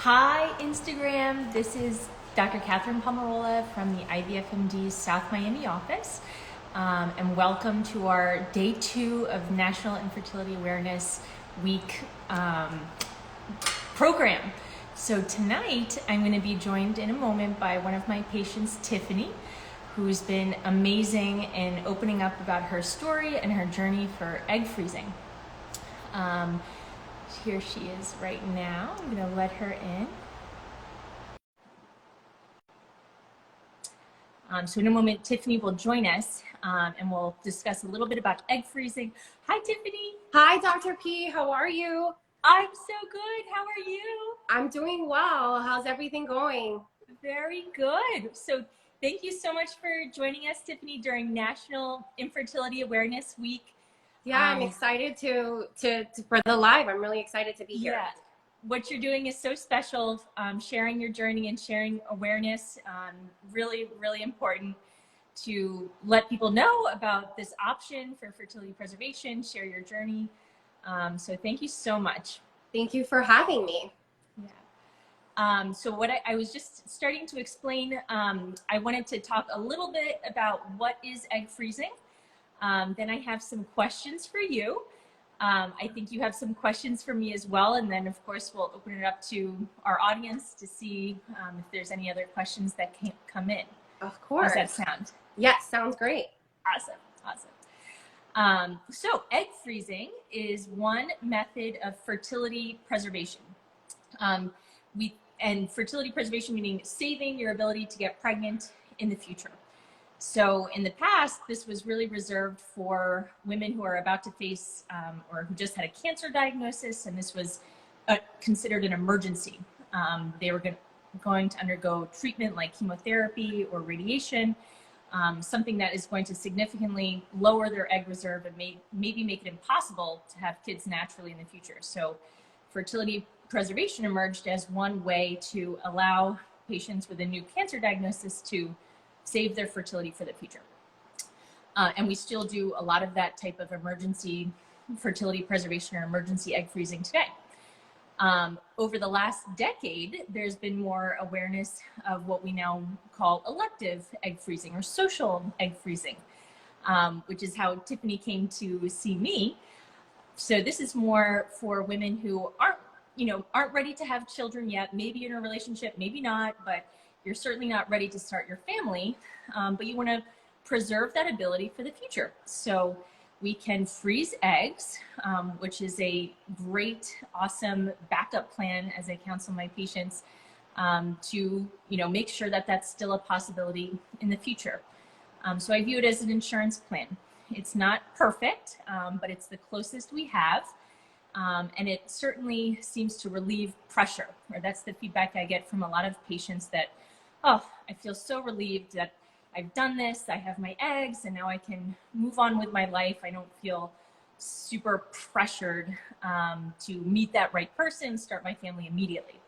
Hi, Instagram. This is Dr. Catherine Palmerola from the IVFMD South Miami office. And welcome to our day 2 of National Infertility Awareness Week program. So tonight, I'm going to be joined in a moment by one of my patients, Tiffany, who's been amazing in opening up about her story and her journey for egg freezing. Here she is right now. I'm going to let her in. So in a moment, Tiffany will join us and we'll discuss a little bit about egg freezing. Hi, Tiffany. Hi, Dr. P. How are you? I'm so good. How are you? I'm doing well. How's everything going? Very good. So thank you so much for joining us, Tiffany, during National Infertility Awareness Week. Yeah, I'm excited for the live. I'm really excited to be here. Yeah, what you're doing is so special. Sharing your journey and sharing awareness, really, really important to let people know about this option for fertility preservation, share your journey. So thank you so much. Thank you for having me. Yeah. So what I was just starting to explain, I wanted to talk a little bit about what is egg freezing. Then I have some questions for you. I think you have some questions for me as well. And then of course, we'll open it up to our audience to see if there's any other questions that can come in. Of course. How does that sound? Yes, sounds great. Awesome, awesome. So egg freezing is one method of fertility preservation. And fertility preservation meaning saving your ability to get pregnant in the future. So in the past, this was really reserved for women who are about to face or who just had a cancer diagnosis, and this was considered an emergency. They were going to undergo treatment like chemotherapy or radiation, something that is going to significantly lower their egg reserve and maybe make it impossible to have kids naturally in the future. So fertility preservation emerged as one way to allow patients with a new cancer diagnosis to save their fertility for the future. And we still do a lot of that type of emergency fertility preservation or emergency egg freezing today. Over the last decade, there's been more awareness of what we now call elective egg freezing or social egg freezing, which is how Tiffany came to see me. So this is more for women who aren't ready to have children yet, maybe in a relationship, maybe not, but you're certainly not ready to start your family, but you want to preserve that ability for the future. So we can freeze eggs, which is a great, awesome backup plan as I counsel my patients to make sure that that's still a possibility in the future. So I view it as an insurance plan. It's not perfect, but it's the closest we have. And it certainly seems to relieve pressure, or that's the feedback I get from a lot of patients that, oh, I feel so relieved that I've done this, I have my eggs, and now I can move on with my life. I don't feel super pressured to meet that right person, start my family immediately.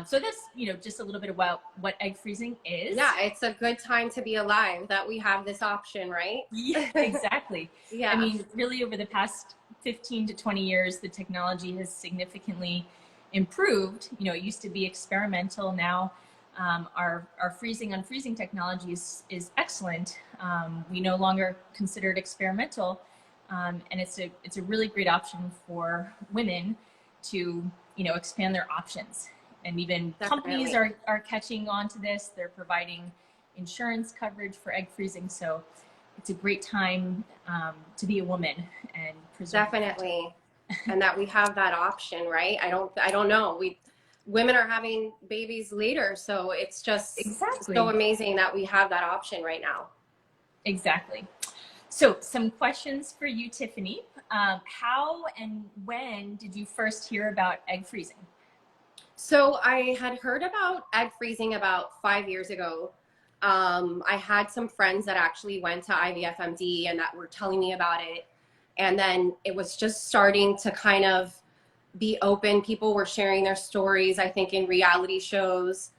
So that's, just a little bit about what egg freezing is. Yeah, it's a good time to be alive that we have this option, right? Yeah, exactly. Yeah. I mean, really over the past 15 to 20 years, the technology has significantly improved. It used to be experimental. Now our freezing unfreezing technology is excellent. We no longer consider it experimental. And it's a really great option for women to, expand their options. And even companies are catching on to this. They're providing insurance coverage for egg freezing. So it's a great time to be a woman and preserve. Definitely. And that we have that option, right? I don't know. Women are having babies later. So it's just so amazing that we have that option right now. Exactly. So some questions for you, Tiffany. How and when did you first hear about egg freezing? So I had heard about egg freezing about 5 years ago. I had some friends that actually went to IVFMD and that were telling me about it. And then it was just starting to kind of be open. People were sharing their stories, I think, in reality shows.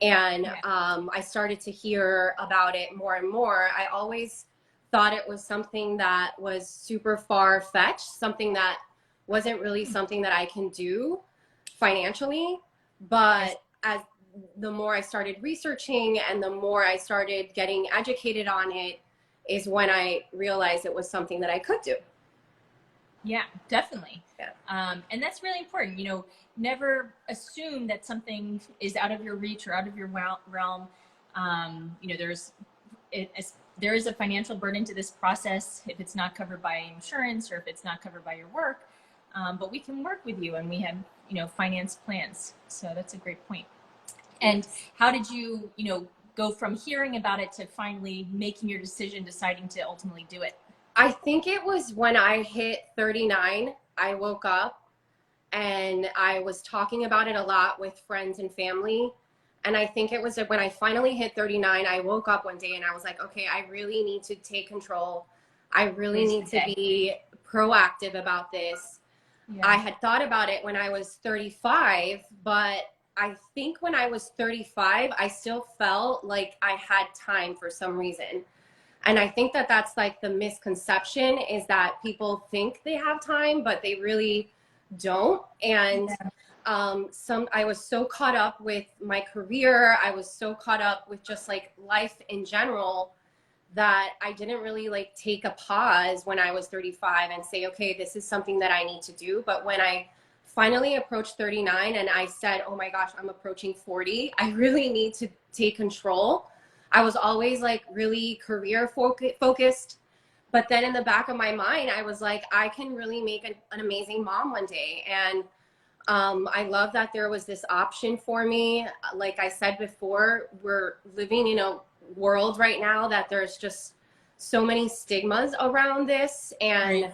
And I started to hear about it more and more. I always thought it was something that was super far-fetched, something that wasn't really something that I can do financially, but as the more I started researching and the more I started getting educated on it is when I realized it was something that I could do. Yeah, definitely. Yeah. And that's really important. Never assume that something is out of your reach or out of your realm. There is a financial burden to this process if it's not covered by insurance or if it's not covered by your work. But we can work with you, and we have, finance plans. So that's a great point. And how did you, go from hearing about it to finally making your decision, deciding to ultimately do it? I think it was when I hit 39, I woke up and I was talking about it a lot with friends and family. And I think it was when I finally hit 39, I woke up one day and I was like, okay, I really need to take control. I really need to be proactive about this. Yeah. I had thought about it when I was 35, but I think when I was 35, I still felt like I had time for some reason. And I think that that's like the misconception, is that people think they have time, but they really don't. And I was so caught up with my career. I was so caught up with just like life in general that I didn't really like take a pause when I was 35 and say, okay, this is something that I need to do. But when I finally approached 39 and I said, oh my gosh, I'm approaching 40, I really need to take control. I was always like really career focused. But then in the back of my mind, I was like, I can really make an amazing mom one day. And I love that there was this option for me. Like I said before, we're living in a world right now that there's just so many stigmas around this. And,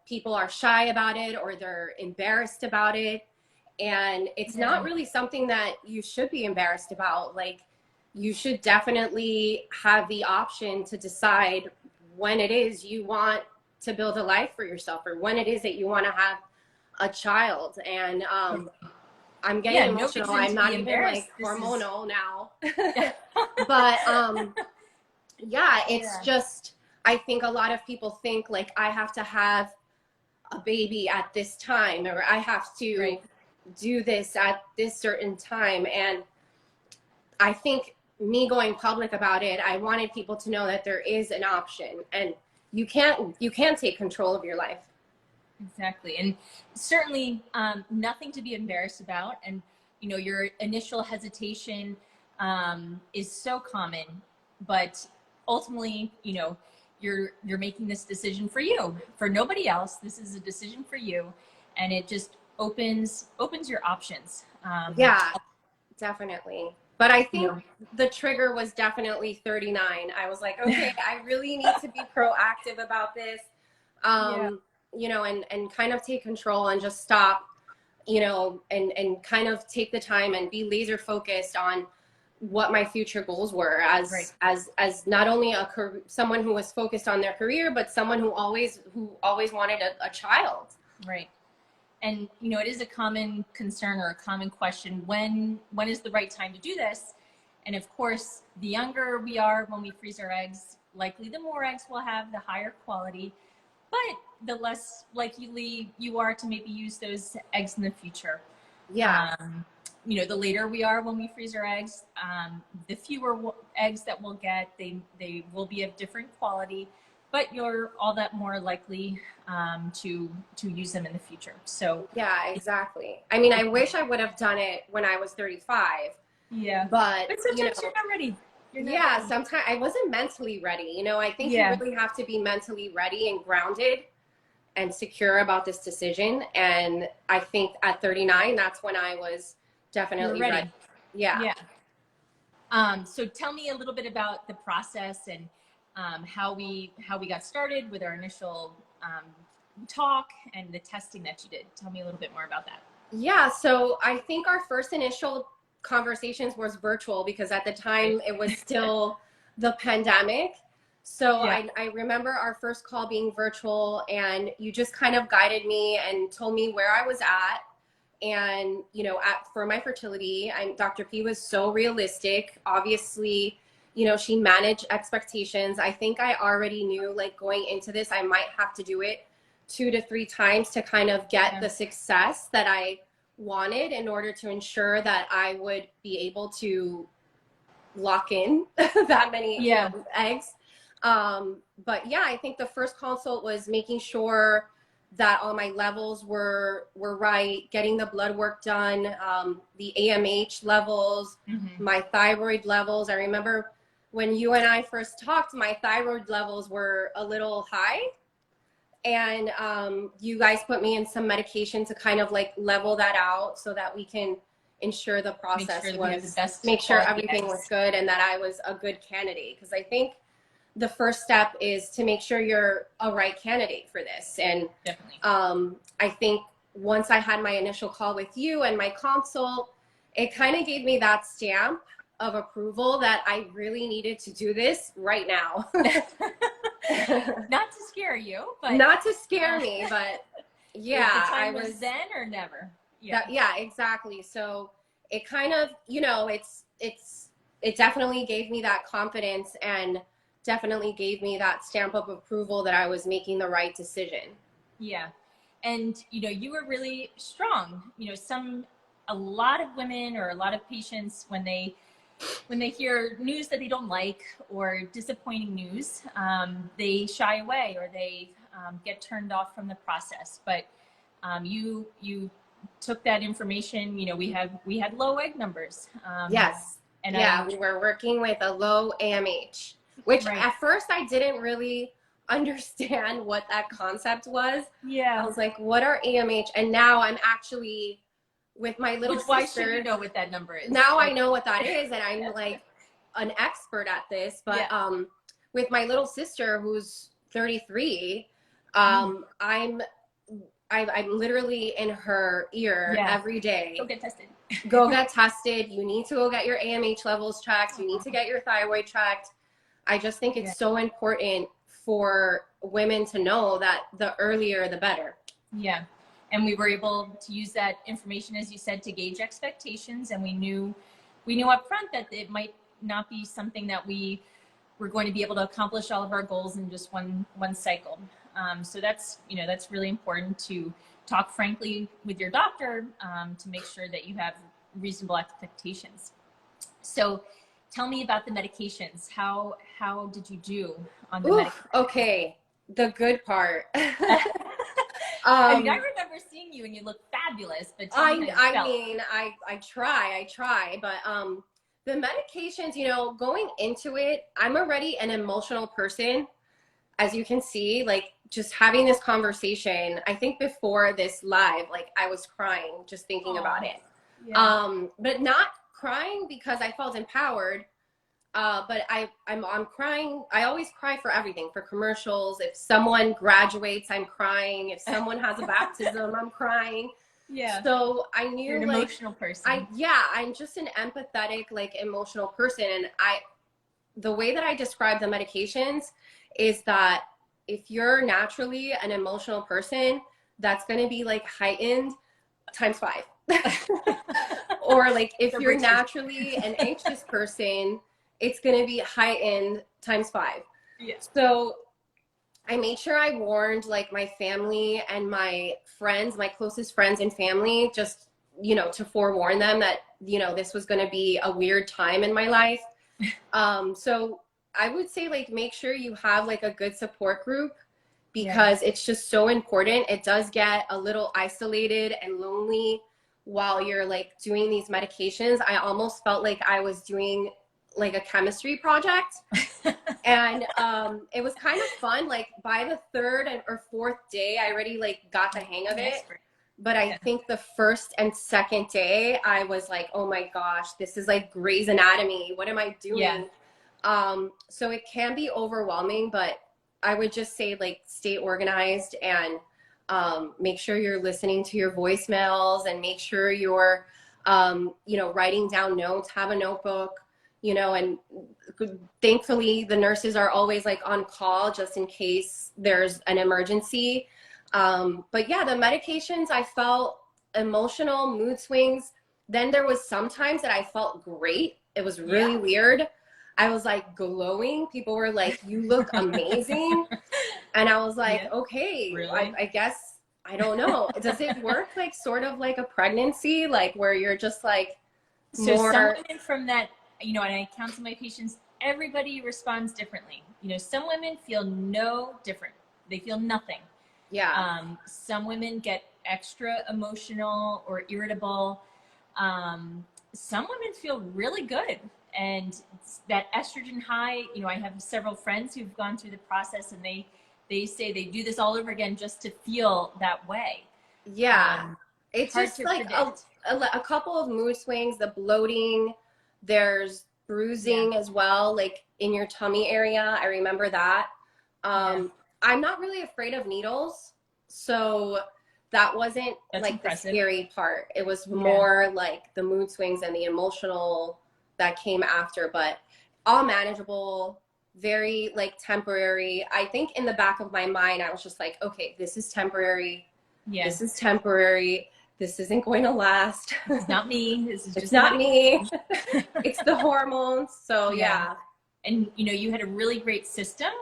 people are shy about it or they're embarrassed about it. And it's not really something that you should be embarrassed about. Like, you should definitely have the option to decide when it is you want to build a life for yourself or when it is that you want to have a child. And I'm getting emotional. I'm not even like hormonal now. But it's just, I think a lot of people think like I have to have a baby at this time or I have to do this at this certain time. And I think me going public about it, I wanted people to know that there is an option and you can take control of your life. Exactly. And certainly nothing to be embarrassed about. And, your initial hesitation is so common, but ultimately, you're making this decision for you, for nobody else. This is a decision for you. And it just opens your options. Yeah, definitely. But I think the trigger was definitely 39. I was like, okay, I really need to be proactive about this, and kind of take control and just stop, and kind of take the time and be laser focused on what my future goals were as not only someone who was focused on their career, but someone who always wanted a child. Right. And, it is a common concern or a common question, when is the right time to do this? And of course, the younger we are when we freeze our eggs, likely the more eggs we'll have, the higher quality, but the less likely you are to maybe use those eggs in the future. Yeah. The later we are when we freeze our eggs, the fewer eggs that we'll get, they will be of different quality, but you're all that more likely to use them in the future. So yeah, exactly. I mean, I wish I would have done it when I was 35. Yeah, but sometimes you're not ready. Sometimes I wasn't mentally ready. I think you really have to be mentally ready and grounded and secure about this decision. And I think at 39, that's when I was definitely ready. Yeah. So tell me a little bit about the process and how we got started with our initial talk and the testing that you did. Tell me a little bit more about that. Yeah, so I think our first initial conversations was virtual because at the time it was still the pandemic. So I remember our first call being virtual, and you just kind of guided me and told me where I was at. And, for my fertility, Dr. P was so realistic. Obviously, she managed expectations. I think I already knew, like, going into this, I might have to do it 2 to 3 times to kind of get the success that I wanted in order to ensure that I would be able to lock in that many eggs. But yeah, I think the first consult was making sure that all my levels were right, getting the blood work done, the AMH levels, my thyroid levels. I remember when you and I first talked, my thyroid levels were a little high. And you guys put me in some medication to kind of like level that out so that we can ensure the process make sure everything was good and that I was a good candidate. Because I think the first step is to make sure you're a right candidate for this. And I think once I had my initial call with you and my consult, it kind of gave me that stamp of approval that I really needed to do this right now. Not to scare you, but not to scare me, but yeah, the time was then or never. Yeah, exactly. So it kind of, you know, it definitely gave me that confidence and definitely gave me that stamp of approval that I was making the right decision. Yeah. And, you know, you were really strong. You know, a lot of women or a lot of patients, when they hear news that they don't like or disappointing news, they shy away or they get turned off from the process. But you took that information. You know, we had low egg numbers. Yes. And we were working with a low AMH, which at first I didn't really understand what that concept was. Yeah. I was like, what are AMH? And now I'm actually with my little sister. Why should you know what that number is? Now I know what that is, and I'm like an expert at this. But with my little sister, who's 33, I'm literally in her ear every day. Go get tested. Go get tested. You need to go get your AMH levels checked. You need to get your thyroid checked. I just think it's so important for women to know that the earlier, the better. Yeah. And we were able to use that information, as you said, to gauge expectations. And we knew up front that it might not be something that we were going to be able to accomplish all of our goals in just one cycle. So that's really important to talk frankly with your doctor to make sure that you have reasonable expectations. So tell me about the medications. How did you do on the medications? Okay, the good part. I mean, I remember seeing you and you look fabulous, but I mean, I try, but the medications, you know, going into it, I'm already an emotional person, as you can see, like just having this conversation. I think before this live, like I was crying just thinking about it. Yeah. But not crying because I felt empowered. But I'm crying. I always cry for everything, for commercials. If someone graduates, I'm crying. If someone has a baptism, I'm crying. Yeah. So I knew you're an emotional person. I'm just an empathetic, like emotional person. And the way that I describe the medications is that if you're naturally an emotional person, that's going to be like heightened times 5. Or like if you're naturally an anxious person, it's going to be heightened times 5. Yeah. So I made sure I warned like my family and my friends, my closest friends and family, just, you know, to forewarn them that, you know, this was going to be a weird time in my life. So I would say like, make sure you have like a good support group because it's just so important. It does get a little isolated and lonely while you're like doing these medications. I almost felt like I was doing like a chemistry project. And it was kind of fun. Like by the 3rd or 4th day, I already like got the hang of it. But I think the 1st and 2nd day, I was like, oh my gosh, this is like Grey's Anatomy. What am I doing? So it can be overwhelming, but I would just say like stay organized and make sure you're listening to your voicemails and make sure you're, you know, writing down notes, have a notebook, you know, and thankfully the nurses are always like on call just in case there's an emergency. But yeah, the medications, I felt emotional, mood swings. Then there was sometimes that I felt great. It was really weird. I was like glowing. People were like, you look amazing. And I was like, Yeah. okay, Really? I guess, I don't know. Does it work like sort of like a pregnancy, like where you're just like So some more, women from that, and I counsel my patients, everybody responds differently. Some women feel no different. They feel nothing. yeah, Some women get extra emotional or irritable. Some women feel really good. And that estrogen high, I have several friends who've gone through the process, and they say they do this all over again just to feel that way. yeah. It's Hard just to like predict. a couple of mood swings, the bloating, there's Yeah. bruising as well, like in your tummy area. I remember that. Yeah. I'm not really afraid of needles, so that wasn't That's like the impressive. scary part. It was Yeah. more like the mood swings and the emotional that came after, but all manageable, very like temporary. I think in the back of my mind, I was just like, okay, this is temporary. Yeah. This is temporary. This isn't going to last. This is not me. This is It's just the not me. medication. It's the hormones. So Yeah. yeah. And you had a really great system,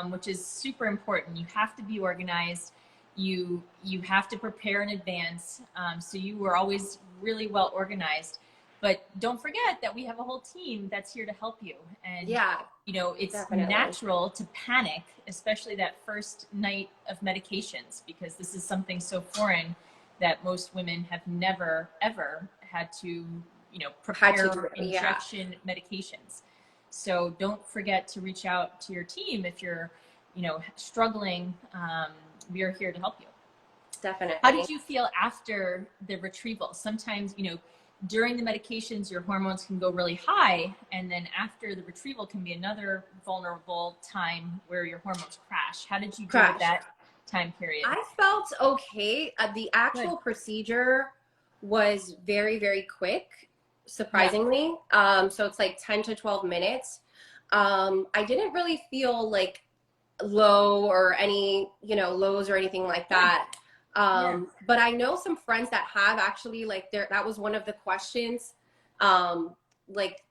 which is super important. You have to be organized. You have to prepare in advance. So you were always really well organized. But don't forget that we have a whole team that's here to help you. And Yeah, it's definitely. natural to panic, especially that first night of medications, because this is something so foreign that most women have never ever had to Had to prepare do it. Yeah, injection medications. So don't forget to reach out to your team if you're struggling. We are here to help you. How definitely. did you feel after the retrieval? Sometimes during the medications your hormones can go really high, and then after the retrieval can be another vulnerable time where your hormones crash. How did you deal with Crash. that time period? I felt okay. The Good. actual procedure was very, very quick, Yeah. surprisingly. So it's like 10 to 12 minutes. I didn't really feel like low or any, lows or anything like Good. that. Yeah. But I know some friends that have actually like that was one of the questions. Like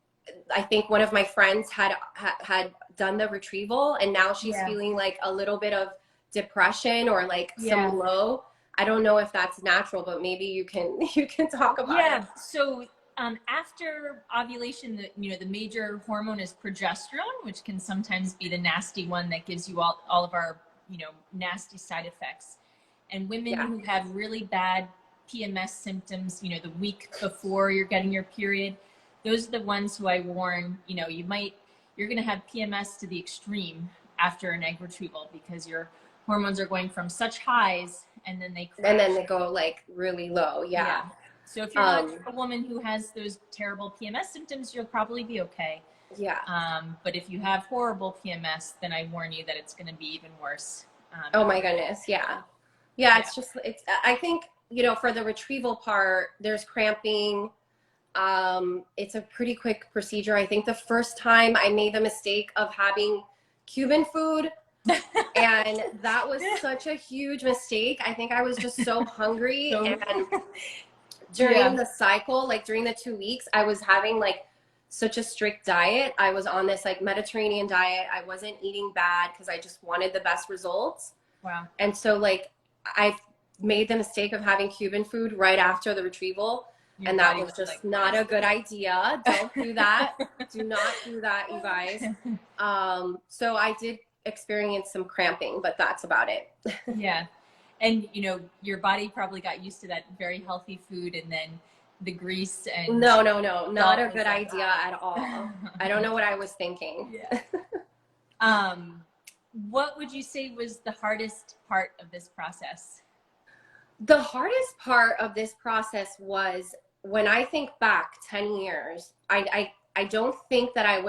I think one of my friends had done the retrieval and now she's Yeah. feeling like a little bit of depression or like Yeah. some low. I don't know if that's natural, but maybe you can you can talk about it. Yeah. So after ovulation, the major hormone is progesterone, which can sometimes be the nasty one that gives you all of our nasty side effects. And women Yeah. who have really bad PMS symptoms, the week before you're getting your period, those are the ones who I warn. You're going to have PMS to the extreme after an egg retrieval because your hormones are going from such highs and then they And then crash. they go like really low. Yeah. Yeah. So if you're not Um, a woman who has those terrible PMS symptoms, you'll probably be okay. yeah. But if you have horrible PMS, then I warn you that it's going to be even worse. Oh my goodness. Yeah. Yeah. Yeah. It's, I think, for the retrieval part, there's cramping. It's a pretty quick procedure. I think the first time I made the mistake of having Cuban food, and that was such a huge mistake. I think I was just so hungry. So, And during yeah. the cycle, like during the 2 weeks, I was having like such a strict diet. I was on this like Mediterranean diet. I wasn't eating bad because I just wanted the best results. Wow. And so like I made the mistake of having Cuban food right after the retrieval. Your And that body was was like, just not a good idea. Don't do that. Do not do that, you guys. So I did experience some cramping, but that's about it. yeah. And, your body probably got used to that very healthy food, and then the grease and No, not salt a was good like, idea at all. I don't know what I was thinking. yeah. What would you say was the hardest part of this process? The hardest part of this process was when I think back 10 years, I don't think that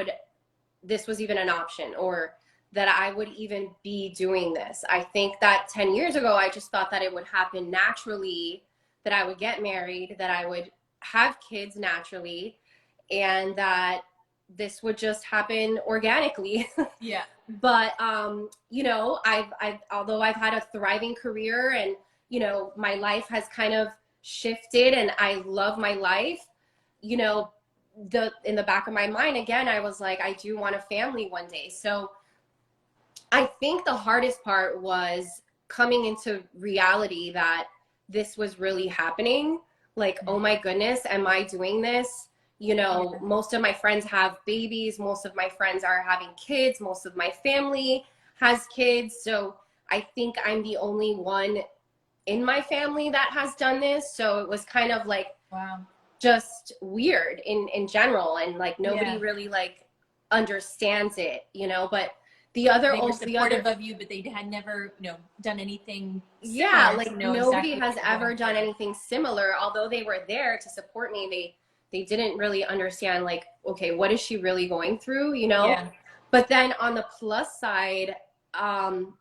this was even an option or that I would even be doing this. I think that 10 years ago, I just thought that it would happen naturally, that I would get married, that I would have kids naturally, and that this would just happen organically. Yeah. But I've although I've had a thriving career and my life has kind of shifted and I love my life, in the back of my mind again, I was like, I do want a family one day. So I think the hardest part was coming into reality that this was really happening. Like, oh my goodness, am I doing this? You know, Yeah. most of my friends have babies. Most of my friends are having kids. Most of my family has kids. So I think I'm the only one in my family that has done this. So it was kind of like Wow. just weird in general. And like nobody Yeah. really like understands it, you know, but the other, They were the other, supportive of you, but they had never, done anything yeah, similar to like know nobody exactly what has you're ever going done through. anything similar. Although they were there to support me, they didn't really understand like, okay, what is she really going through, you know? Yeah. But then on the plus side, um,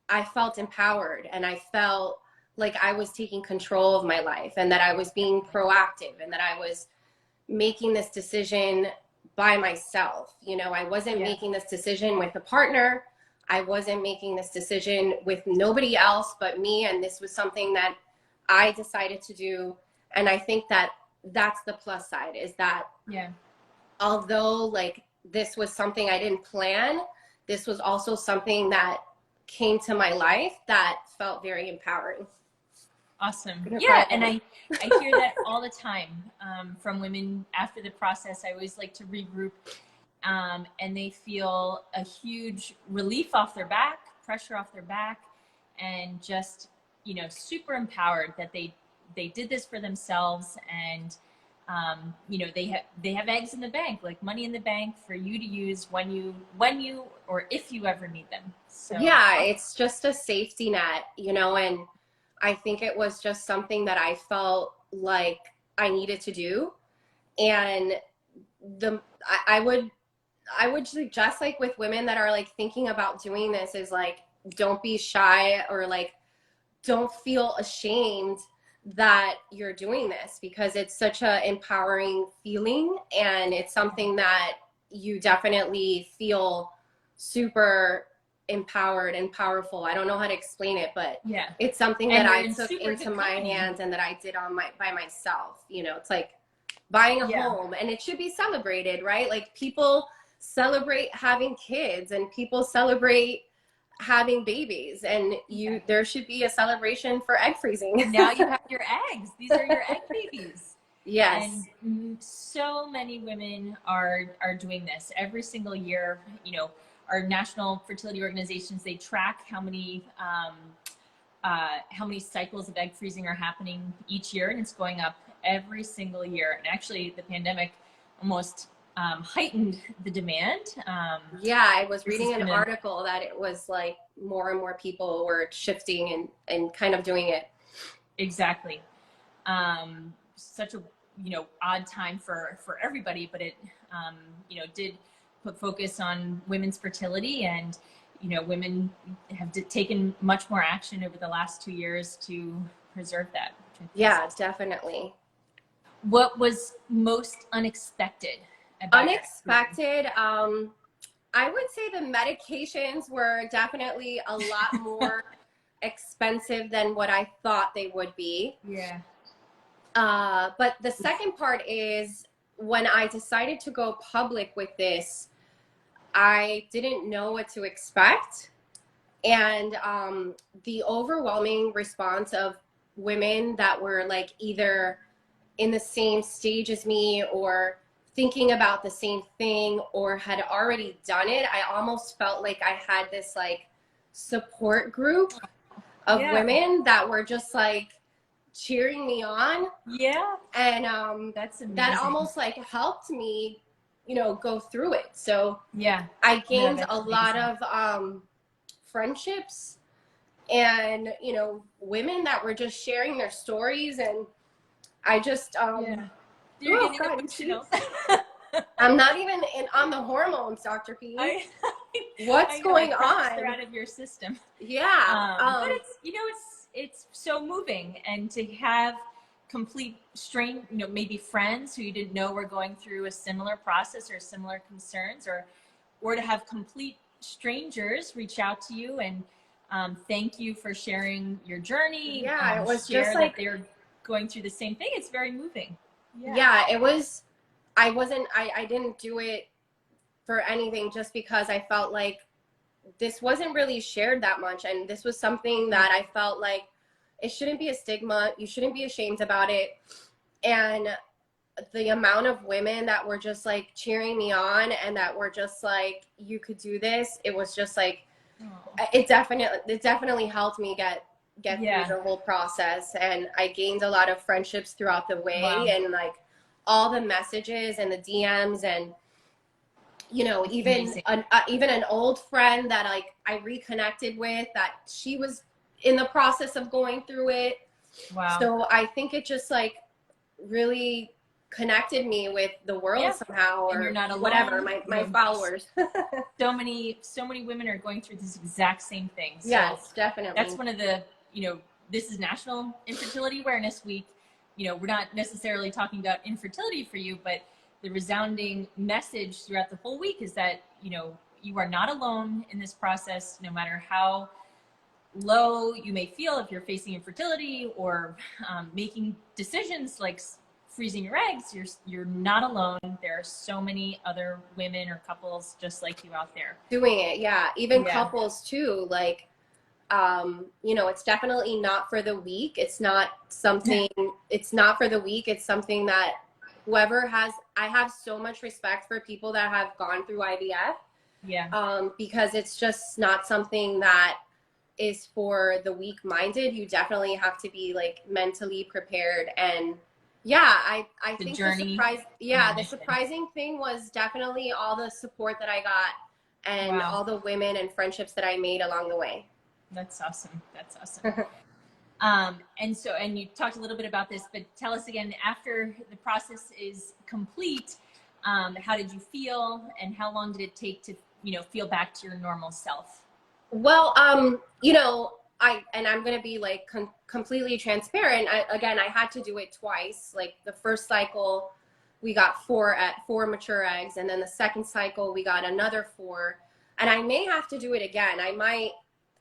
I felt empowered and I felt like I was taking control of my life and that I was being proactive and that I was making this decision by myself. You know, I wasn't Yeah. making this decision with a partner. I wasn't making this decision with nobody else but me. And this was something that I decided to do. And I think that that's the plus side, is that Yeah. although like this was something I didn't plan, this was also something that came to my life that felt very empowering. Awesome. Gonna cry Yeah, a and little. I hear that all the time from women after the process. I always like to regroup, and they feel a huge relief off their back, pressure off their back, and just super empowered that they did this for themselves, and they have eggs in the bank, like money in the bank for you to use when you or if you ever need them. So Yeah, it's just a safety net, you know, and I think it was just something that I felt like I needed to do. And the I would suggest, like, with women that are like thinking about doing this, is like, don't be shy, or like don't feel ashamed that you're doing this, because it's such a empowering feeling and it's something that you definitely feel super empowered and powerful. I don't know how to explain it, but yeah, it's something that and you're I in took super into good my company. hands and that I did on my by myself. You know, it's like buying a Yeah. home, and it should be celebrated, right? Like, people celebrate having kids and people celebrate having babies, and Yeah. there should be a celebration for egg freezing. Now you have your eggs. These are your egg babies. And Yes. so many women are doing this every single year. Our national fertility organizations, they track how many cycles of egg freezing are happening each year, and it's going up every single year. And actually, the pandemic almost heightened the demand. Yeah, I was This has reading an been article that it was like more and more people were shifting and kind of doing it. exactly such a odd time for everybody, but it did put focus on women's fertility, and women have taken much more action over the last 2 years to preserve that, which I think is Yeah, awesome. definitely. What was most unexpected about your experience? Unexpected. I would say the medications were definitely a lot more expensive than what I thought they would be. Yeah. But the second part is, when I decided to go public with this, I didn't know what to expect. And the overwhelming response of women that were like either in the same stage as me, or thinking about the same thing, or had already done it, I almost felt like I had this like support group of Yeah. women that were just like cheering me on. Yeah. And That's that amazing. almost like helped me, you know, go through it. So Yeah. I No, gained that's a lot amazing. of friendships, and you know, women that were just sharing their stories. And I just Yeah. You're oh getting god, you see, emotional. I'm not even on the hormones, Dr. P. I What's I know. I going promise they're on? out of your system. Yeah. But it's so moving, and to have complete maybe friends who you didn't know were going through a similar process or similar concerns, or to have complete strangers reach out to you and thank you for sharing your journey, Yeah, it was just share that like, they're going through the same thing. It's very moving. Yeah. yeah, it was. I didn't do it for anything, just because I felt like this wasn't really shared that much. And this was something that I felt like it shouldn't be a stigma. You shouldn't be ashamed about it. And the amount of women that were just like cheering me on and that were just like, you could do this. It was just like, it definitely helped me get through the whole process. And I gained a lot of friendships throughout the way, and like all the messages and the DMs, and you know, even an old friend that like I reconnected with, that she was in the process of going through it. Wow. So I think it just like really connected me with the world somehow, or you're not alone. Whatever, my followers. so many women are going through this exact same thing. So yes, definitely. That's one of the, you know, this is National Infertility Awareness Week. You know, we're not necessarily talking about infertility for you, but the resounding message throughout the whole week is that, you know, you are not alone in this process, no matter how low you may feel if you're facing infertility or making decisions like freezing your eggs. You're not alone. There are so many other women or couples just like you out there doing it. Yeah, even couples too. Like, you know, it's definitely not for the weak. It's not something. It's not for the weak. It's something that whoever has. I have so much respect for people that have gone through IVF. Yeah. Because it's just not something that is for the weak-minded. You definitely have to be like mentally prepared. And I think the surprising thing was definitely all the support that I got, and all the women and friendships that I made along the way. That's awesome. That's awesome. And you talked a little bit about this, but tell us again, after the process is complete, how did you feel, and how long did it take to, you know, feel back to your normal self? Well, you know, I'm going to be like completely transparent. I had to do it twice. Like the first cycle, we got 4 mature eggs. And then the second cycle, we got another 4. And I may have to do it again. I might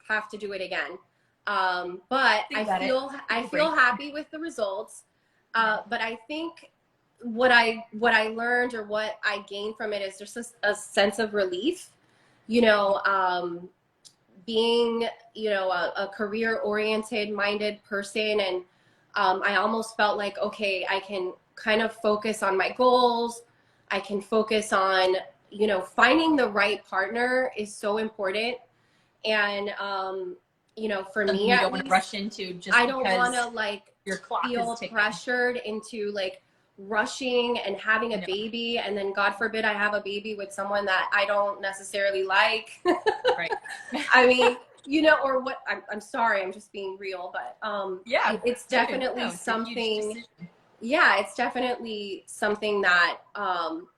have to do it again. But I feel happy with the results. But I think what I learned, or what I gained from it, is just a sense of relief, you know, being, you know, a career-oriented minded person. And I almost felt like, okay, I can kind of focus on my goals. I can focus on, you know, finding the right partner is so important. And, you know, for me, you don't want to rush into just I don't want to like your clock feel pressured into like rushing and having a baby, and then God forbid I have a baby with someone that I don't necessarily like. Right. I mean, you know, or what, I'm sorry, I'm just being real, but it's definitely something. It's definitely something that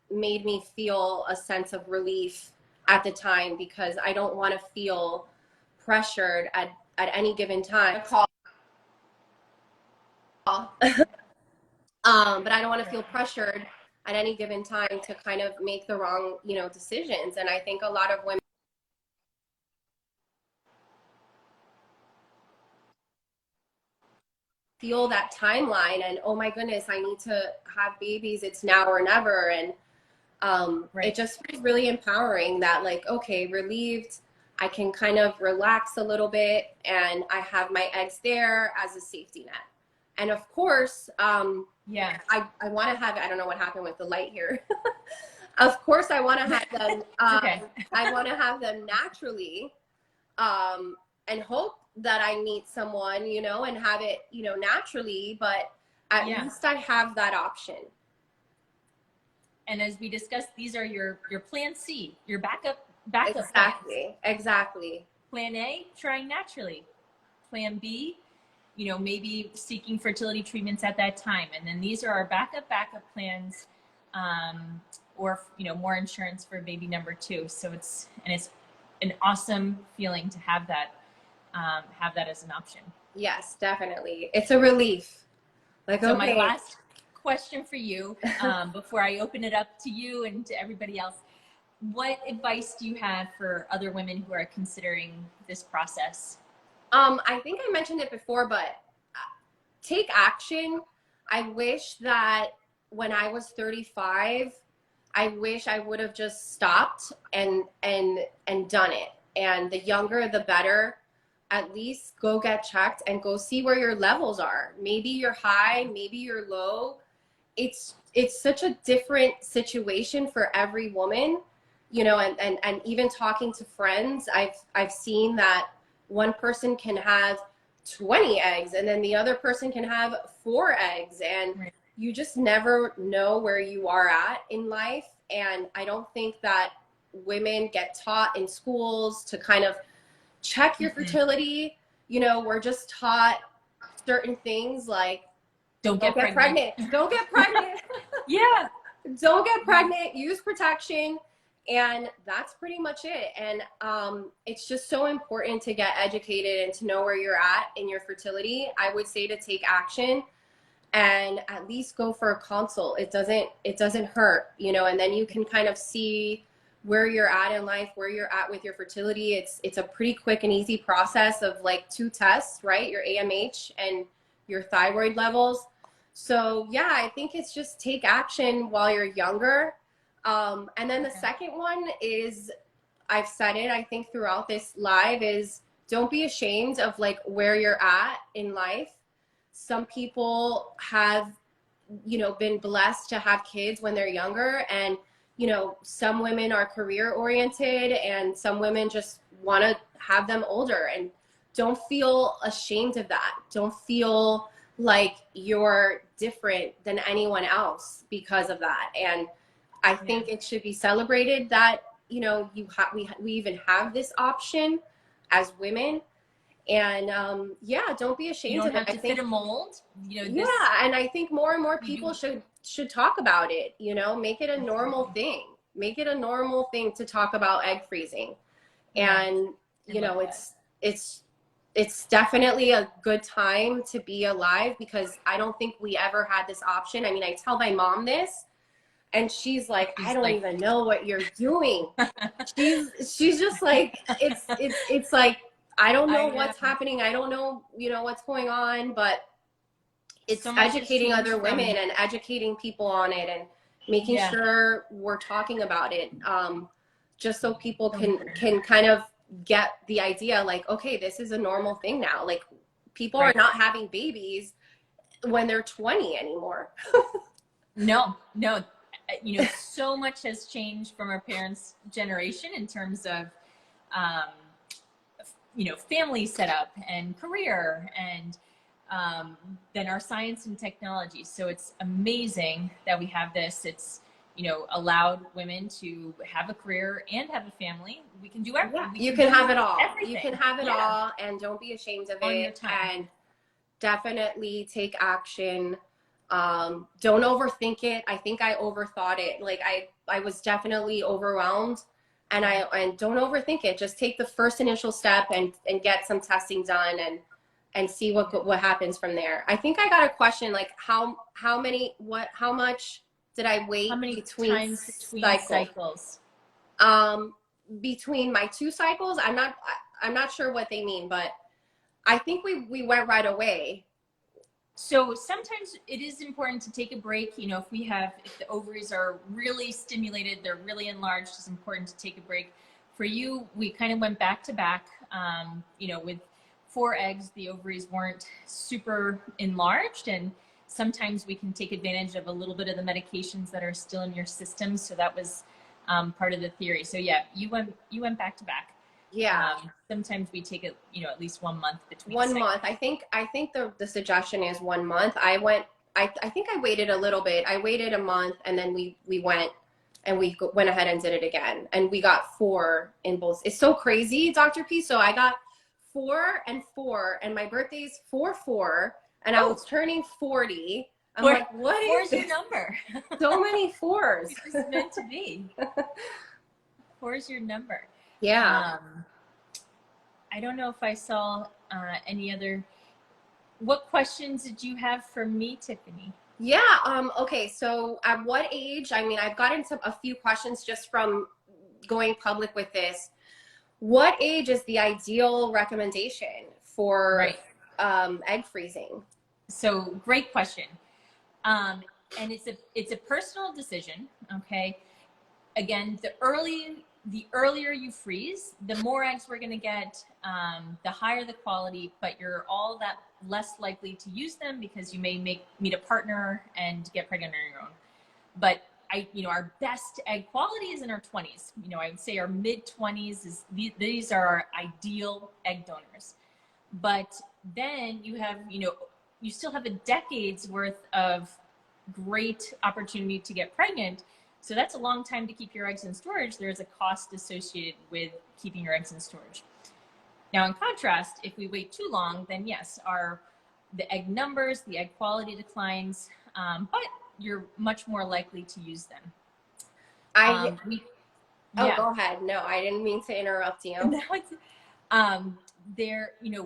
made me feel a sense of relief at the time, because I don't want to feel pressured at any given time. But I don't want to feel pressured at any given time to kind of make the wrong, you know, decisions. And I think a lot of women feel that timeline, and oh my goodness, I need to have babies. It's now or never. And it just feels really empowering that, like, okay, relieved. I can kind of relax a little bit, and I have my eggs there as a safety net. And of course, I want to have, I don't know what happened with the light here. Of course, I want to have them, I want to have them naturally, and hope that I meet someone, you know, and have it, you know, naturally, but at least I have that option. And as we discussed, these are your plan C, your backup Exactly. Plan A, trying naturally. Plan B, you know, maybe seeking fertility treatments at that time. And then these are our backup plans, or, you know, more insurance for baby number 2. So it's an awesome feeling to have that as an option. Yes, definitely. It's a relief. Like, so my last question for you, before I open it up to you and to everybody else, what advice do you have for other women who are considering this process? I think I mentioned it before, but take action. I wish that when I was 35, I wish I would have just stopped and done it. and the younger, the better. At least go get checked and go see where your levels are. Maybe you're high, maybe you're low. It's such a different situation for every woman, you know, and even talking to friends, I've seen that one person can have 20 eggs and then the other person can have 4 eggs, and Right. you just never know where you are at in life. And I don't think that women get taught in schools to kind of check your fertility. You know, we're just taught certain things like Don't get pregnant. Don't get pregnant. Yeah. Don't get pregnant, use protection, and that's pretty much it. And it's just so important to get educated and to know where you're at in your fertility. I would say to take action and at least go for a consult. It doesn't hurt, you know, and then you can kind of see where you're at in life, where you're at with your fertility. It's a pretty quick and easy process of like 2 tests, right? Your AMH and your thyroid levels. So yeah, I think it's just take action while you're younger. And then the second one is, I've said it, I think throughout this live, is don't be ashamed of like where you're at in life. Some people have, you know, been blessed to have kids when they're younger, and you know, some women are career oriented and some women just want to have them older. And don't feel ashamed of that. Don't feel like you're different than anyone else because of that. And I think it should be celebrated that, you know, we even have this option as women. And yeah, don't be ashamed You don't of have it. to fit a mold. You know, Yeah, and I think more and more people should talk about it, you know, make it a normal thing. Make it a normal thing to talk about egg freezing. And you know, it's definitely a good time to be alive, because I don't think we ever had this option. I mean, I tell my mom this and she's like, I don't even know what you're doing. she's just like, it's like, I don't know what's happening. I don't know, you know, what's going on, but it's so educating other women and educating people on it and making sure we're talking about it, just so people can kind of get the idea, like, okay, this is a normal thing now. Like, people are not having babies when they're 20 anymore. No, you know, so much has changed from our parents' generation in terms of, you know, family setup and career, and then our science and technology. So it's amazing that we have this. It's, you know, allowed women to have a career and have a family. We can do everything. You can have it all. Everything. You can have it all, and don't be ashamed of it. And definitely take action. Don't overthink it. I think I overthought it. Like I was definitely overwhelmed, and don't overthink it. Just take the first initial step and get some testing done and see what happens from there. I think I got a question, like how much did I wait between cycles? Between my 2 cycles, I'm not sure what they mean, but I think we went right away. So sometimes it is important to take a break. You know, if the ovaries are really stimulated, they're really enlarged, it's important to take a break. For you, we kind of went back to back. You know, with 4 eggs, the ovaries weren't super enlarged, and sometimes we can take advantage of a little bit of the medications that are still in your system. So that was part of the theory. So yeah, you went back to back. Yeah. Sometimes we take it, you know, at least 1 month between. 1 month. I think the suggestion is 1 month. I think I waited a little bit. I waited a month, and then we went went ahead and did it again, and we got 4 in both. It's so crazy, Dr. P. So I got 4 and 4, and my birthday's 4/4, and I was turning 40. I'm like, what is your number? So many 4s. It's just meant to be. 4 is your number. Yeah. I don't know if I saw any other. What questions did you have for me, Tiffany? Yeah. Okay. So at what age? I mean, I've gotten a few questions just from going public with this. What age is the ideal recommendation for egg freezing? So great question. And it's a personal decision. Okay. Again, the the earlier you freeze, the more eggs we're going to get, the higher the quality, but you're all that less likely to use them because you may meet a partner and get pregnant on your own. But our best egg quality is in our 20s. I would say our mid 20s these are our ideal egg donors. But then you have, you still have a decade's worth of great opportunity to get pregnant. So that's a long time to keep your eggs in storage. There's a cost associated with keeping your eggs in storage. Now, in contrast, if we wait too long, then yes, the egg numbers, the egg quality declines, but you're much more likely to use them. Go ahead. No, I didn't mean to interrupt you.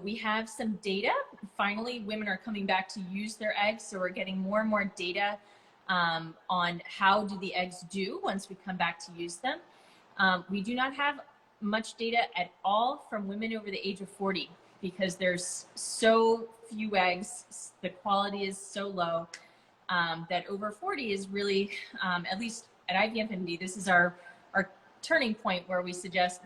We have some data. Finally, women are coming back to use their eggs, so we're getting more and more data on how do the eggs do once we come back to use them. We do not have much data at all from women over the age of 40 because there's so few eggs, the quality is so low that over 40 is really, at least at IVFMD, this is our turning point where we suggest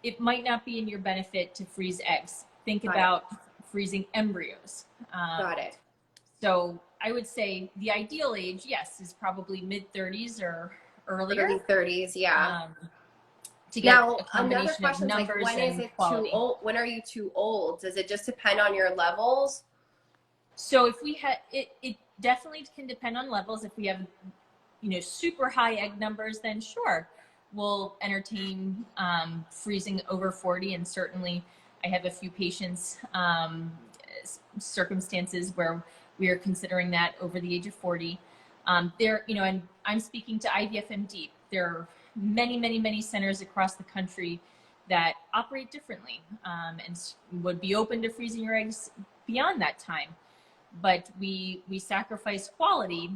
it might not be in your benefit to freeze eggs. Think about freezing embryos. Got it. So I would say the ideal age, yes, is probably mid 30s or earlier. Early 30s, yeah. To get now, a combination another question of is numbers when is it quality. too old? When are you too old? Does it just depend on your levels? So if we had, it definitely can depend on levels. If we have, super high egg numbers, then sure, we'll entertain freezing over 40. And certainly I have a few patients, circumstances where we are considering that over the age of 40. And I'm speaking to IVFMD. There are many, many, many centers across the country that operate differently and would be open to freezing your eggs beyond that time. But we sacrifice quality,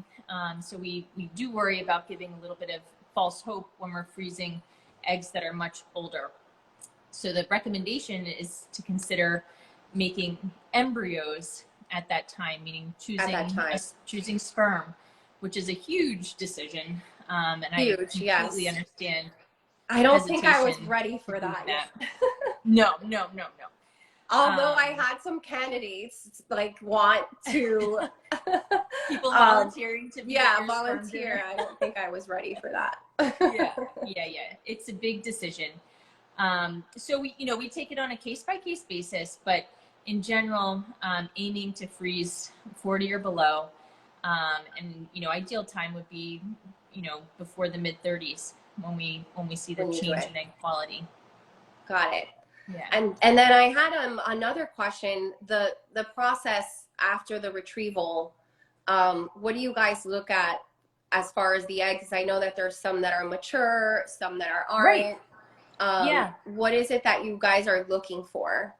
so we do worry about giving a little bit of false hope when we're freezing eggs that are much older. So the recommendation is to consider making embryos at that time, meaning choosing sperm, which is a huge decision. And I completely understand. I don't think I was ready for that. No. Although I had some candidates want to people volunteering to be volunteer. I don't think I was ready for that. Yeah. It's a big decision. So we take it on a case-by-case basis, but in general, aiming to freeze 40 or below, and ideal time would be before the mid 30s when we see the change in egg quality. Got it. Yeah. And then I had another question. The process after the retrieval, what do you guys look at as far as the eggs? I know that there's some that are mature, some that aren't. Right. What is it that you guys are looking for?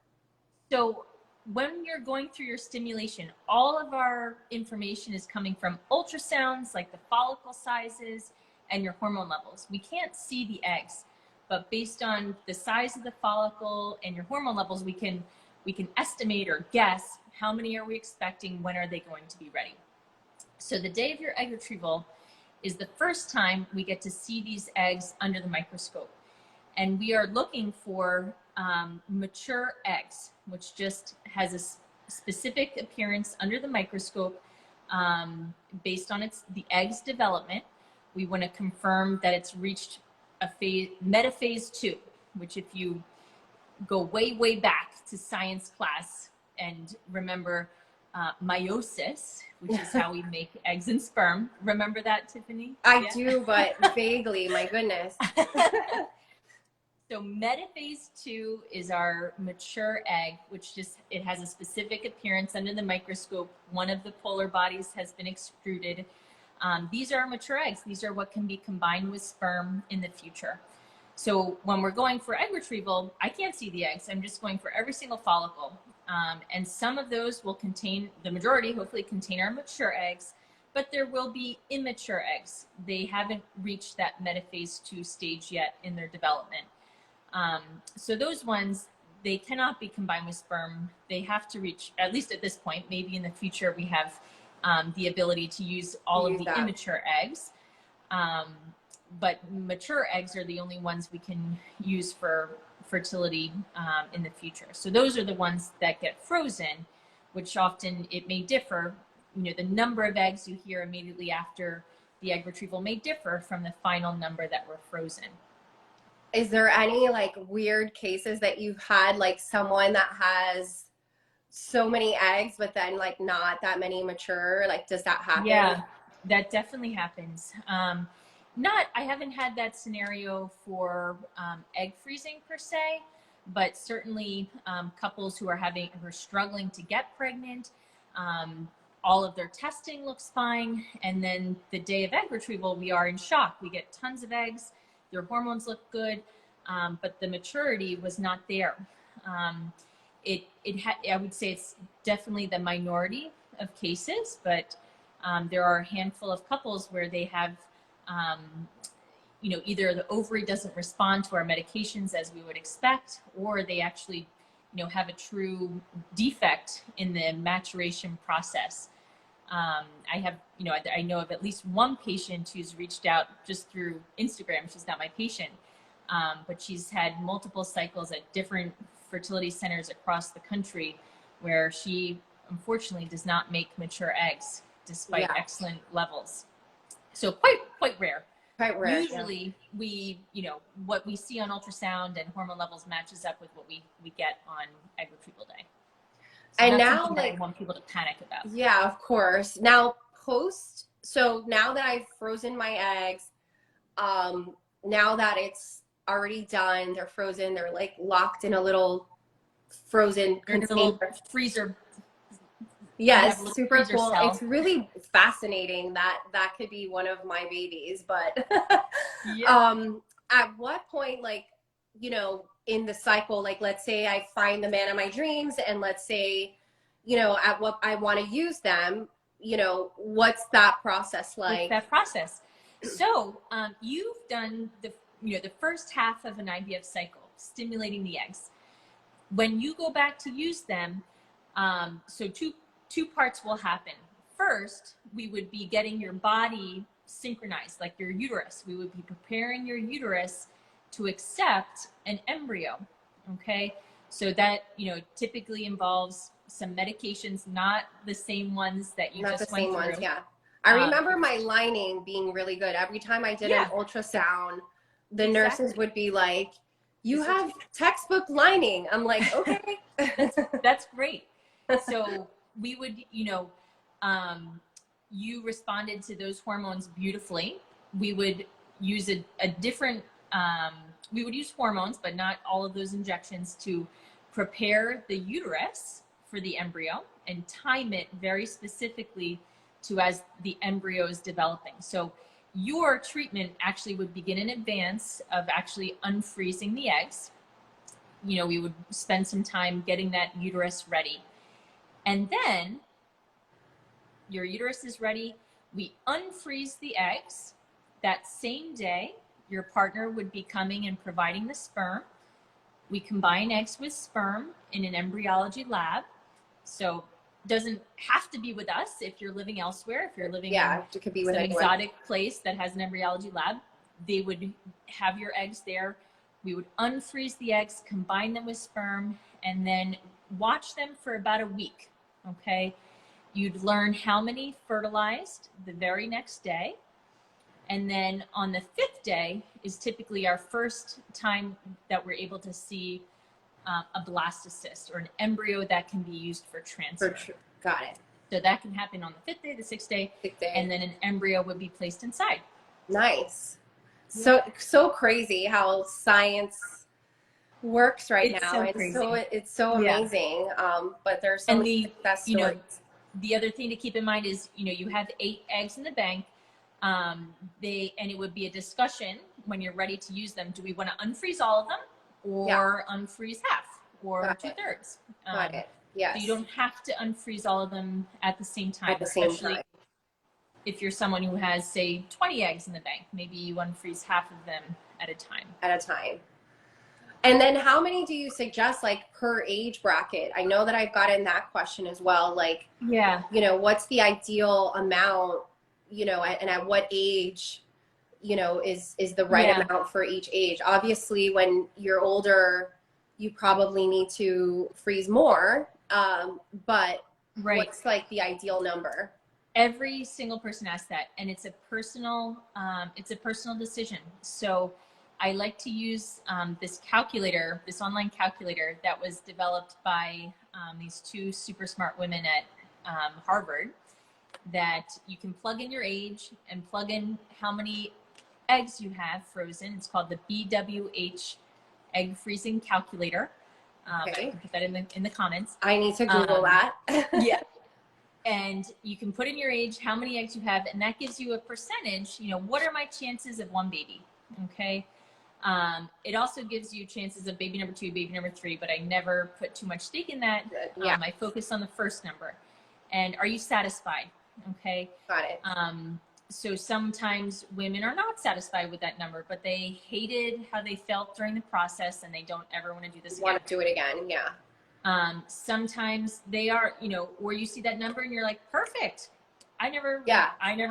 So when you're going through your stimulation, all of our information is coming from ultrasounds, like the follicle sizes and your hormone levels. We can't see the eggs, but based on the size of the follicle and your hormone levels, we can estimate or guess how many are we expecting, when are they going to be ready. So the day of your egg retrieval is the first time we get to see these eggs under the microscope. And we are looking for mature eggs, which just has a specific appearance under the microscope based on the egg's development. We want to confirm that it's reached a phase, metaphase 2, which if you go way back to science class and remember meiosis, which is how we make eggs and sperm. Remember that, Tiffany? I do, but vaguely, my goodness. So metaphase 2 is our mature egg, which it has a specific appearance under the microscope. One of the polar bodies has been extruded. These are mature eggs. These are what can be combined with sperm in the future. So when we're going for egg retrieval, I can't see the eggs. I'm just going for every single follicle. And some of those will contain, the majority hopefully contain our mature eggs, but there will be immature eggs. They haven't reached that metaphase 2 stage yet in their development. So those ones, they cannot be combined with sperm. They have to reach, at least at this point, maybe in the future we have the ability to use all of the immature eggs. but mature eggs are the only ones we can use for fertility in the future. So those are the ones that get frozen, which often it may differ. The number of eggs you hear immediately after the egg retrieval may differ from the final number that were frozen. Is there any like weird cases that you've had, like someone that has so many eggs, but then like not that many mature? Like, does that happen? Yeah, that definitely happens. I haven't had that scenario for egg freezing per se, but certainly couples who are struggling to get pregnant, all of their testing looks fine. And then the day of egg retrieval, we are in shock. We get tons of eggs, their hormones look good, but the maturity was not there. I would say it's definitely the minority of cases, but there are a handful of couples where they have, either the ovary doesn't respond to our medications as we would expect, or they actually, have a true defect in the maturation process. I know of at least one patient who's reached out just through Instagram. She's not my patient, but she's had multiple cycles at different fertility centers across the country where she unfortunately does not make mature eggs despite excellent levels. So quite rare. Quite rare. Usually we, what we see on ultrasound and hormone levels matches up with what we get on egg retrieval day. So and that's now, something like, that I want people to panic about. Yeah, of course. Now so now that I've frozen my eggs, now that it's already done, they're frozen, they're like locked in a little frozen container. Freezer. Yes, super freezer cool. cell. It's really fascinating that could be one of my babies, but at what point, like, in the cycle, like, let's say I find the man of my dreams, and let's say, at what I want to use them, what's that process like? So you've done the first half of an IVF cycle, stimulating the eggs. When you go back to use them, so two parts will happen. First, we would be getting your body synchronized, like your uterus. We would be preparing your uterus to accept an embryo. Okay. So that, typically involves some medications, not the same ones that you Not just the went same through. ones, yeah. I remember my lining being really good. Every time I did an ultrasound, the nurses would be like, you have textbook lining. I'm like, okay. That's great. So we would, you responded to those hormones beautifully. We would use a different, we would use hormones, but not all of those injections, to prepare the uterus for the embryo and time it very specifically to as the embryo is developing. So your treatment actually would begin in advance of actually unfreezing the eggs. We would spend some time getting that uterus ready. And then your uterus is ready. We unfreeze the eggs. That same day, your partner would be coming and providing the sperm. We combine eggs with sperm in an embryology lab. So doesn't have to be with us if you're living elsewhere. If you're living in it could be with some anyone. exotic place that has an embryology lab, they would have your eggs there. We would unfreeze the eggs, combine them with sperm, and then watch them for about a week. Okay. You'd learn how many fertilized the very next day. And then on the 5th day is typically our first time that we're able to see a blastocyst, or an embryo that can be used for transfer. Got it. So that can happen on the 5th day, the 6th day, and then an embryo would be placed inside. Nice. So crazy how science works right now. It's so amazing. But there's so many success stories. The other thing to keep in mind is, you have 8 eggs in the bank. And it would be a discussion when you're ready to use them. Do we want to unfreeze all of them, or unfreeze half, or 2/3? Got it. Yes. So you don't have to unfreeze all of them at the same time. At the same time. If you're someone who has, say, 20 eggs in the bank, maybe you unfreeze half of them at a time. And then how many do you suggest, like, per age bracket? I know that I've gotten that question as well. Like, what's the ideal amount, and at what age is the right Yeah. amount for each age. Obviously, when you're older, you probably need to freeze more. But Right. what's like the ideal number? Every single person asks that, and it's a personal decision. So I like to use this calculator, this online calculator that was developed by these two super smart women at Harvard, that you can plug in your age and plug in how many eggs you have frozen. It's called the BWH egg freezing calculator. I Okay. can put that in the comments. I need to Google that. Yeah. And you can put in your age, how many eggs you have, and that gives you a percentage. What are my chances of one baby? Okay. It also gives you chances of baby number 2, baby number 3, but I never put too much stake in that. Yeah. I focus on the first number. And are you satisfied? Okay. Got it. So sometimes women are not satisfied with that number, but they hated how they felt during the process and they don't ever want to do this again. Want to do it again. Yeah. Sometimes they are, or you see that number and you're like, perfect. I never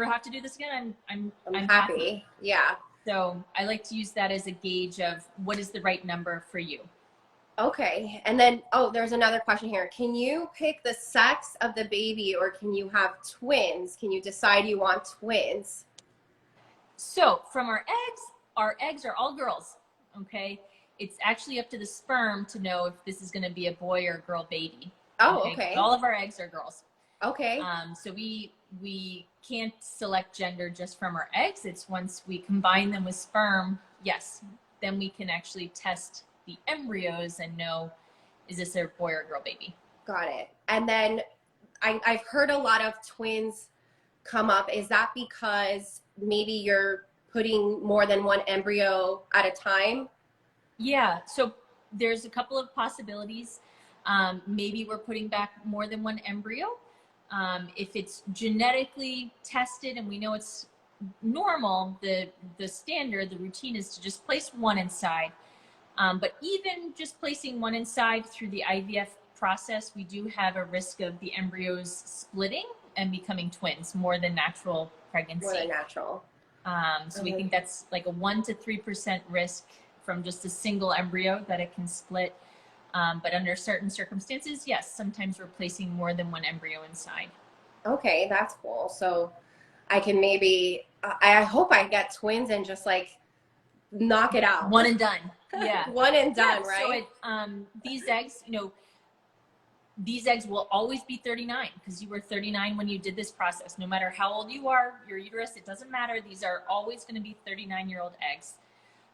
have to do this again. I'm happy. Yeah. So I like to use that as a gauge of what is the right number for you. Okay. And then, there's another question here. Can you pick the sex of the baby, or can you have twins? Can you decide you want twins? So from our eggs are all girls. Okay. It's actually up to the sperm to know if this is going to be a boy or a girl baby. Oh, okay. All of our eggs are girls. Okay. So we can't select gender just from our eggs. It's once we combine them with sperm, yes, then we can actually test the embryos and know, is this a boy or girl baby? Got it. And then I've heard a lot of twins come up. Is that because maybe you're putting more than one embryo at a time? Yeah, so there's a couple of possibilities. Maybe we're putting back more than one embryo. If it's genetically tested and we know it's normal, the standard, the routine is to just place one inside. But even just placing one inside through the IVF process, we do have a risk of the embryos splitting and becoming twins more than natural pregnancy. More than natural. So we think that's like a 1 to 3% risk from just a single embryo that it can split. But under certain circumstances, yes, sometimes we're placing more than one embryo inside. Okay, that's cool. So I can I hope I get twins and just like knock it out. One and done. Yeah. One and done, right? So these eggs will always be 39 because you were 39 when you did this process. No matter how old you are, your uterus, it doesn't matter. These are always going to be 39-year-old eggs.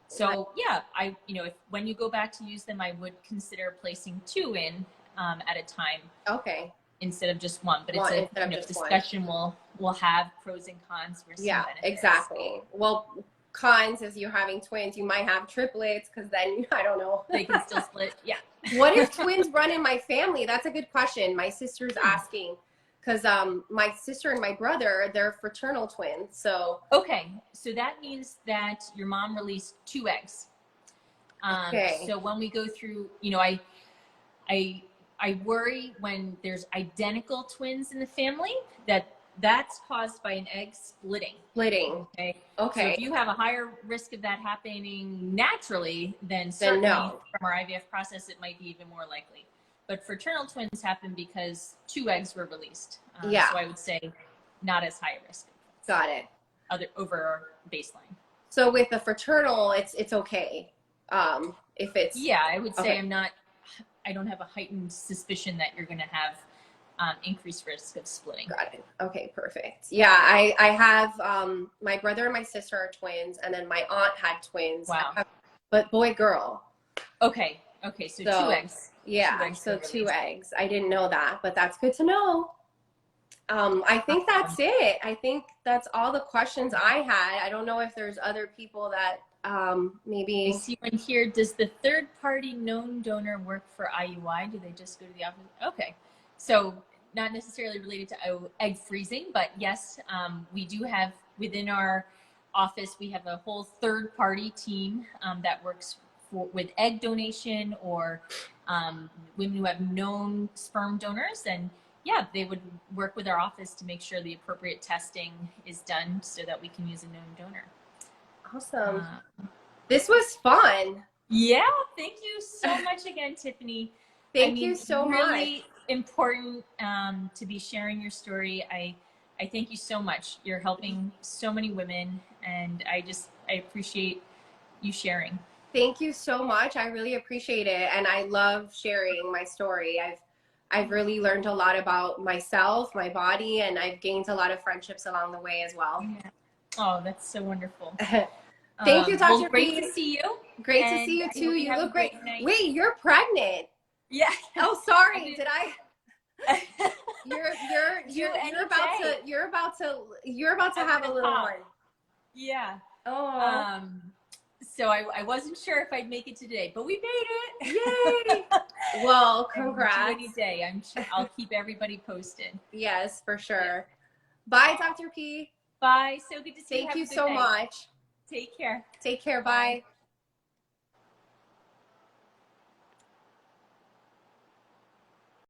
So yeah, if when you go back to use them, I would consider placing 2 in at a time. Okay. Instead of just one, but it's a discussion we'll have pros and cons versus benefits. Exactly. Well, cons is you're having twins. You might have triplets because then I don't know. They can still split. Yeah. What if twins run in my family? That's a good question. My sister's asking. Because my sister and my brother, they're fraternal twins. So okay, so that means that your mom released 2 eggs. Okay. So when we go through, I worry when there's identical twins in the family that's caused by an egg splitting. Okay. So if you have a higher risk of that happening naturally, then certainly from our IVF process, it might be even more likely. But fraternal twins happen because 2 eggs were released. So I would say not as high a risk. Got it. Over our baseline. So with the fraternal, it's okay. If it's I would say I don't have a heightened suspicion that you're going to have increased risk of splitting. Got it. Okay, perfect. Yeah, I have my brother and my sister are twins, and then my aunt had twins. Wow. But boy, girl. Okay, so 2 eggs. Yeah, 2 eggs. I didn't know that, but that's good to know. I think that's it. I think that's all the questions I had. I don't know if there's other people that maybe. I see one here. Does the third-party known donor work for IUI? Do they just go to the office? Okay, so not necessarily related to egg freezing, but yes, we do have within our office, we have a whole third-party team that works with egg donation or women who have known sperm donors, and they would work with our office to make sure the appropriate testing is done so that we can use a known donor. Awesome. This was fun. Yeah, thank you so much again, Tiffany. Thank you so much. Really important to be sharing your story. I thank you so much. You're helping so many women, and I appreciate you sharing. Thank you so much. I really appreciate it, and I love sharing my story. I've really learned a lot about myself, my body, and I've gained a lot of friendships along the way as well. Yeah. Oh, that's so wonderful. Thank you, Dr. Well, great P. to see you. Great to see you too. You look great. Wait, you're pregnant. Yeah. Oh, sorry. Did I? You're about to have a little one. Yeah. Oh. So I wasn't sure if I'd make it today, but we made it. Yay! Well, congrats. Any day. I'll keep everybody posted. Yes, for sure. Bye, Dr. P. Bye. So good to see you. Thank you so much. Take care. Take care. Bye.